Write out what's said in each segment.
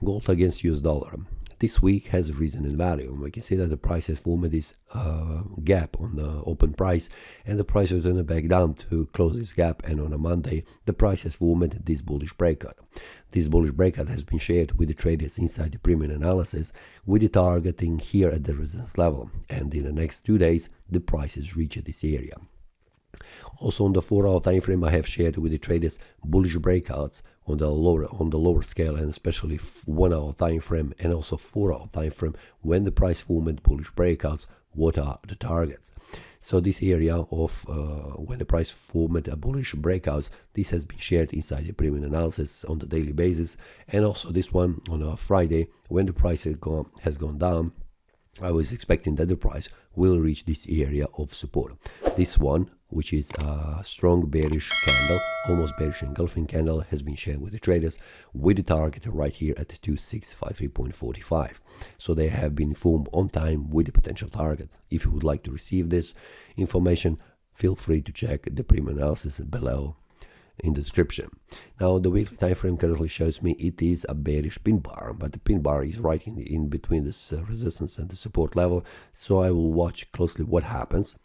Gold against US dollar. This week has risen in value. We can see that the price has formed this gap on the open price, and the price returned back down to close this gap, and on a Monday the price has formed this bullish breakout. This bullish breakout has been shared with the traders inside the premium analysis, with the targeting here at the resistance level, and in the next 2 days the price has reached this area. Also on the 4-hour time frame, I have shared with the traders bullish breakouts on the lower scale, and especially 1-hour time frame and also 4-hour time frame. When the price formed bullish breakouts, what are the targets? So this area of when the price formed a bullish breakouts, this has been shared inside the premium analysis on the daily basis, and also this one on a Friday when the price has gone down. I was expecting that the price will reach this area of support. This one, which is a strong bearish candle, almost bearish engulfing candle, has been shared with the traders with the target right here at 2653.45. So they have been informed on time with the potential targets. If you would like to receive this information, feel free to check the premium analysis below in the description. Now the weekly time frame currently shows me it is a bearish pin bar, but the pin bar is right in between this resistance and the support level, so I will watch closely what happens.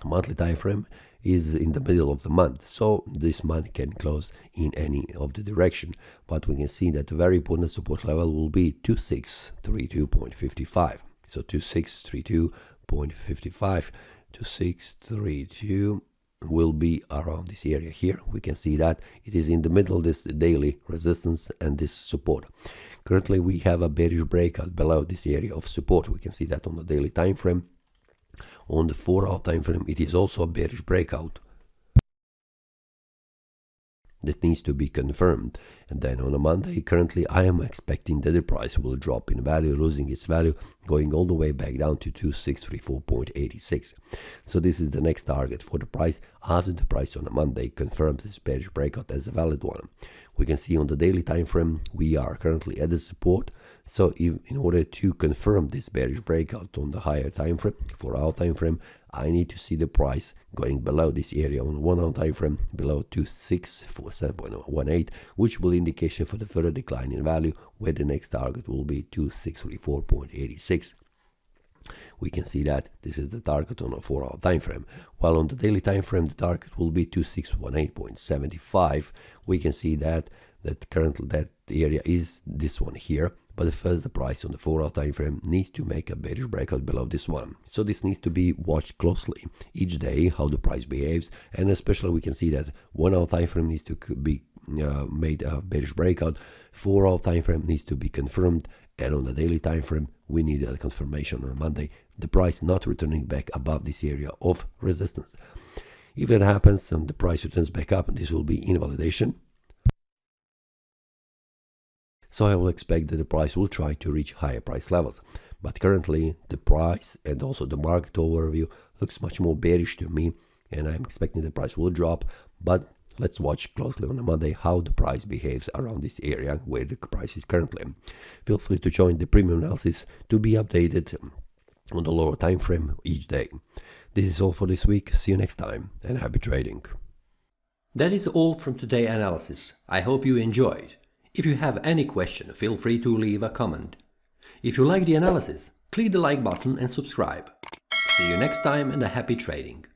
Monthly time frame is in the middle of the month, so this month can close in any of the direction, but we can see that the very important support level will be 2632.55. so 2632.55, 2632 will be around this area here. We can see that it is in the middle of this daily resistance and this support. Currently we have a bearish breakout below this area of support. We can see that on the daily time frame. On the 4-hour time frame, it is also a bearish breakout that needs to be confirmed. And then on a Monday, currently I am expecting that the price will drop in value, losing its value, going all the way back down to 2634.86. So this is the next target for the price after the price on a Monday confirms this bearish breakout as a valid one. We can see on the daily time frame we are currently at the support. So in order to confirm this bearish breakout on the higher time frame, 4-hour time frame, I need to see the price going below this area on 1-hour time frame, below 2647.18, which will indication for the further decline in value, where the next target will be 2634.86. We can see that this is the target on a 4-hour time frame, while on the daily time frame the target will be 2618.75. We can see that currently that area is this one here, but first the price on the 4-hour time frame needs to make a bearish breakout below this one. So this needs to be watched closely each day, how the price behaves, and especially we can see that 1-hour time frame needs to be made a bearish breakout, 4-hour time frame needs to be confirmed, and on the daily time frame we need a confirmation on Monday, the price not returning back above this area of resistance. If that happens and the price returns back up, this will be invalidation. So I will expect that the price will try to reach higher price levels. But currently the price and also the market overview looks much more bearish to me, and I'm expecting the price will drop. But let's watch closely on a Monday how the price behaves around this area where the price is currently. Feel free to join the premium analysis to be updated on the lower time frame each day. This is all for this week. See you next time and happy trading. That is all from today's analysis. I hope you enjoyed. If you have any question, feel free to leave a comment. If you like the analysis, click the like button and subscribe. See you next time and a happy trading.